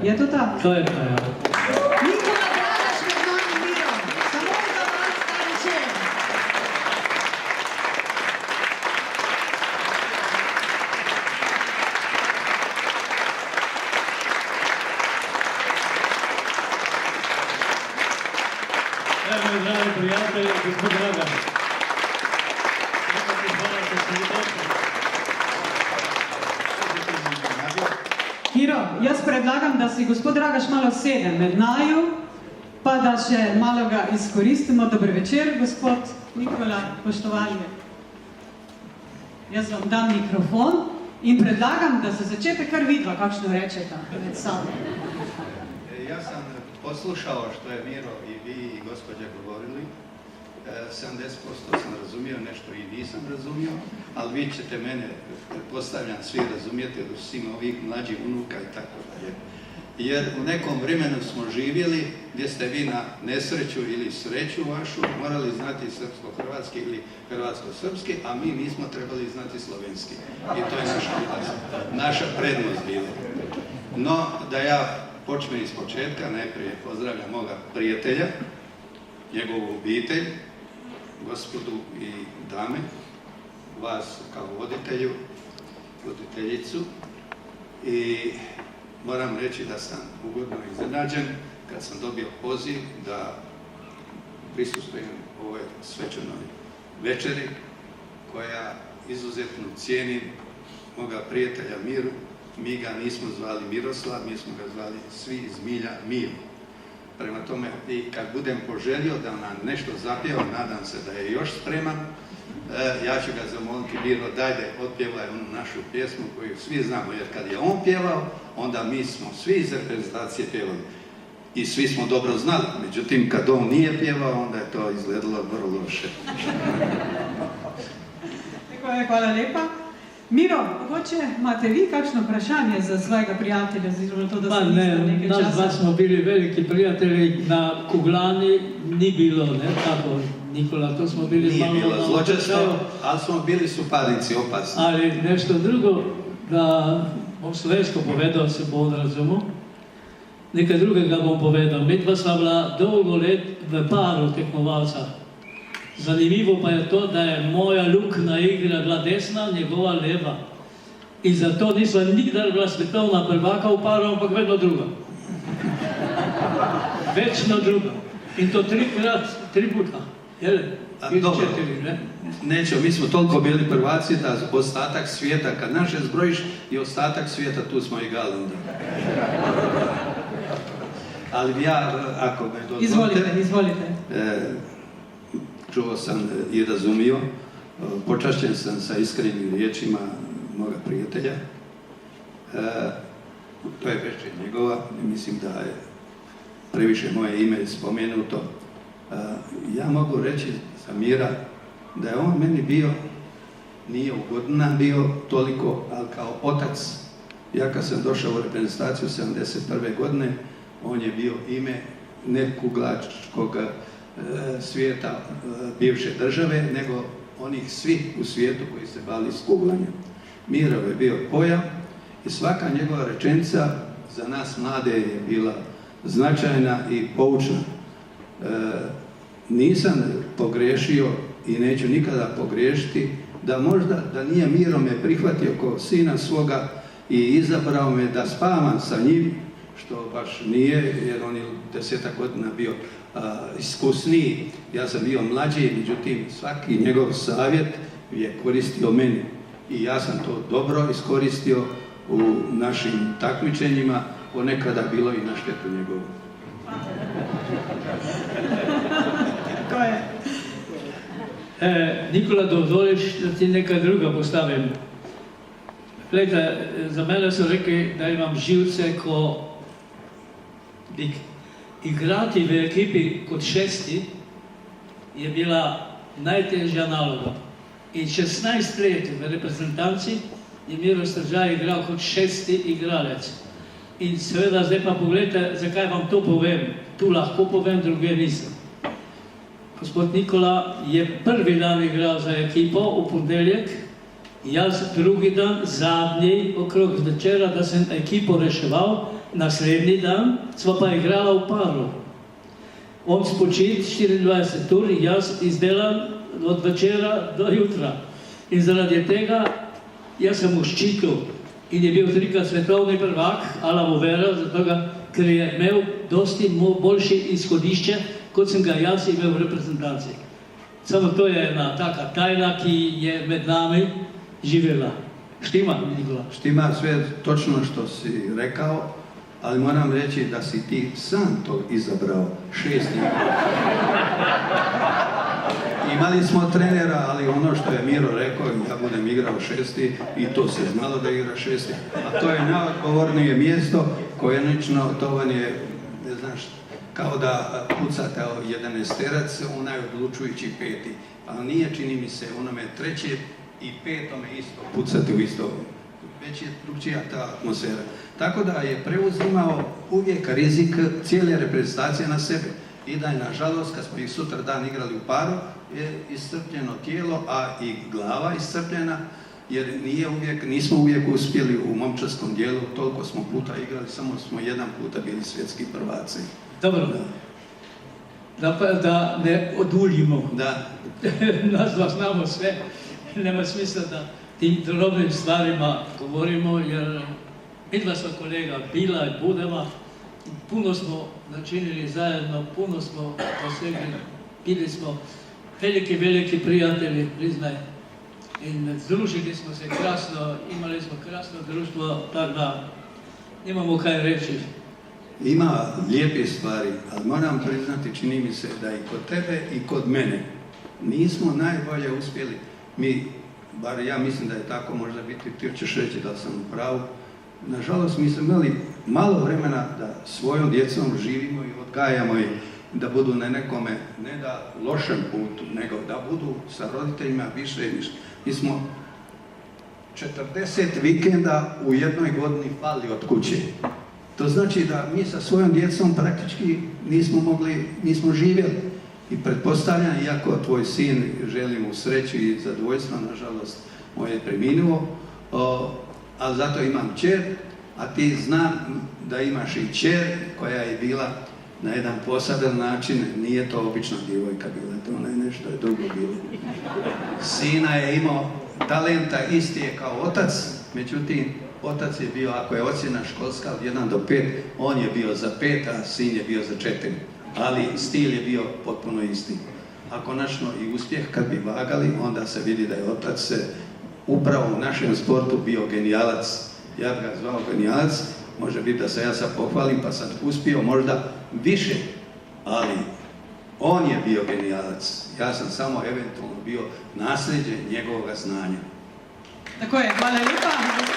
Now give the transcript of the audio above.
Je to tako? To je to, ja. Nikola Dragaš med novim mirom. Samo za vas ta večer. Evo, moj dragi prijatelji, gospod Dragaš. Miro, jaz predlagam, da si gospod Dragaš malo sede med naju, pa da še malo ga izkoristimo. Dober večer, gospod Nikola, poštovanje. Jaz vam dam mikrofon in predlagam, da se začete kar vidva, kakšno rečeta med sabo. Ja sam poslušao što je Miro i vi i gospođa govorili. 70% sam razumio, nešto i nisam razumio, ali vi ćete mene, pretpostavljam, svi razumijeti od svima ovih mlađih unuka i tako dalje. Jer u nekom vremenu smo živjeli gdje ste vi na nesreću ili sreću vašu morali znati srpsko-hrvatski ili hrvatsko-srpski, a mi nismo trebali znati slovenski. I to je naša prednost bila. No, da ja počnem iz početka, najprije pozdravljam moga prijatelja, njegovu obitelj, gospodu i dame, vas kao voditeljicu, i moram reći da sam ugodno iznenađen kad sam dobio poziv da prisustvujem ovoj svečanoj večeri koja izuzetno cijenim moga prijatelja Miru. Mi ga nismo zvali Miroslav, mi smo ga zvali svi iz milja Miro. Prema tome, i kad budem poželio da nam nešto zapjeva, nadam se da je još spreman, ja ću ga zamoliti, Miro, dajde, otpjevaj onu našu pjesmu koju svi znamo, jer kad je on pjevao, onda mi smo svi iz reprezentacije pjevali. I svi smo dobro znali, međutim, kad on nije pjevao, onda je to izgledalo vrlo loše. Hvala lepa. Miro, mogoče imate vi kakšno vprašanje za svojega prijatelja, oziroma to, da Pa ste ne, nekaj nas časa? dva smo bili veliki prijatelji, na Kuglani ni bilo, ne, tako, Nikola, to smo bili Nije malo bilo zločesto, ali smo bili suparnici opasni. Ali nešto drugo, da bom slovensko povedal, se bo on razumel. Nekaj drugega bom povedal. Midva sva bila dolgo let v paru tekmovalca. Zanimivo pa je to, da je moja luknja igra bila desna, njegova leva. In zato nisva nikdar bila svetovna prvaka v paru, ampak vedno druga. Večno druga. In to tri puta. Jel? Dobro. Četiri, ne? Nećemo, mi smo toliko bili prvaci da ostatak svijeta, kad naše zbrojiš i ostatak svijeta, tu smo i Galunda. Ali ja, ako me dozvolite... Izvolite. Čuo sam i razumio, počašćen sam sa iskrenim riječima moga prijatelja. To je večer njegova, mislim da je previše moje ime spomenuto. Ja mogu reći za Mira da je on meni bio, nije u godinama bio toliko, ali kao otac. Ja kad sam došao u reprezentaciju 1971. godine, on je bio ime nekuglačkog svijeta bivše države, nego onih svih u svijetu koji se bavili s kuglanjem. Miro je bio pojam i svaka njegova rečenica za nas mlade je bila značajna i poučna. Nisam pogrešio i neću nikada pogriješiti da možda da nije Miro me prihvatio kao sina svoga i izabrao me da spavam sa njim, što baš nije, jer on je 10 godina bio iskusniji, ja sam bio mlađi, međutim svaki njegov savjet je koristio meni i ja sam to dobro iskoristio u našim takmičenjima, ponekada bilo i na štetu njegovu. Tako je. Nikola, dozvoliš, da ti nekaj druga postavim. Glejte, za mene so rekli, da imam živce, ko igrati v ekipi kot šesti je bila najtežja naloga. In 16 let v reprezentanci je Miro Stržaj igral kot šesti igralec. In seveda, zdaj pa pogledajte, zakaj vam to povem. Tu lahko povem, druge nisem. Gospod Nikola je prvi dan igral za ekipo v ponedeljek Jaz drugi dan, zadnji okrog večera, da sem ekipo reševal, naslednji dan sva pa igrala v paru. On spočit 24 ur, jaz izdelan od večera do jutra. In zaradi tega jaz sem mu ščitil in je bil trikrat svetovni prvak, ala mu vera, zato ker je imel dosti boljše izhodišče, kot sem ga jaz imel v reprezentanciji. Samo to je ena taka tajna, ki je med nami živjela. Štima, Nikola? Štima sve točno što si rekao, ali moram reći da si ti sam to izabrao 6. Imali smo trenera, ali ono što je Miro rekao, ja budem igrao 6. i to se znalo da igra 6. A to je najodgovornije mjesto, konačno to vam je, ne znaš, kao da pucate 11-terac, onaj odlučujući 5. Ali nije, čini mi se, onome 3. i 5. isto pucati u isto. Već je drugčija ta atmosfera. Tako da je preuzimao uvijek rizik cijele reprezentacije na sebe. I da je, nažalost, kad smo ih sutra dan igrali u paru, je iscrpljeno tijelo, a i glava iscrpljena, jer nismo uvijek uspjeli u momčarskom dijelu, toliko smo puta igrali, samo smo jedan puta bili svjetski prvaci. Dobro, da ne oduljimo. Da. Nas dva znamo sve, nema smisla da tim drobnim stvarima govorimo, jer mi dva smo kolega bila i budeva, puno smo načinili zajedno, puno smo posegli, bili smo veliki prijatelji, priznaj. In združili smo se krasno, imali smo krasno društvo, tako da nemamo kaj reći. Ima lijepe stvari, ali moram priznati, čini mi se da i kod tebe i kod mene nismo najbolje uspjeli. Bar ja mislim da je tako, možda biti, ti ćeš reći da sam u pravu. Nažalost, mi smo imali malo vremena da svojom djecom živimo i odgajamo ih, da budu na nekome, ne da lošem putu, nego da budu sa roditeljima više i više. Mi smo 40 vikenda u jednoj godini pali od kuće. To znači da mi sa svojom djecom praktički nismo živjeli. I pretpostavljam, iako tvoj sin želi mu sreću i zadovoljstvo, nažalost, moj je preminuo, ali zato imam kćer, a ti znam da imaš i kćer koja je bila na jedan poseban način, nije to obična djevojka bila, to ona je nešto je drugo bilo. Sina je imao talenta, isti je kao otac, međutim, otac je bio, ako je ocjena školska od 1 do 5, on je bio za 5, a sin je bio za 4. Ali stil je bio potpuno isti. A konačno i uspjeh, kad bi vagali, onda se vidi da je otac upravo u našem sportu bio genijalac. Ja bih ga zvao genijalac, može biti da se ja sad pohvalim, pa sam uspio možda više, ali on je bio genijalac. Ja sam samo eventualno bio nasljeđe njegovog znanja. Tako je, hvala lijepa.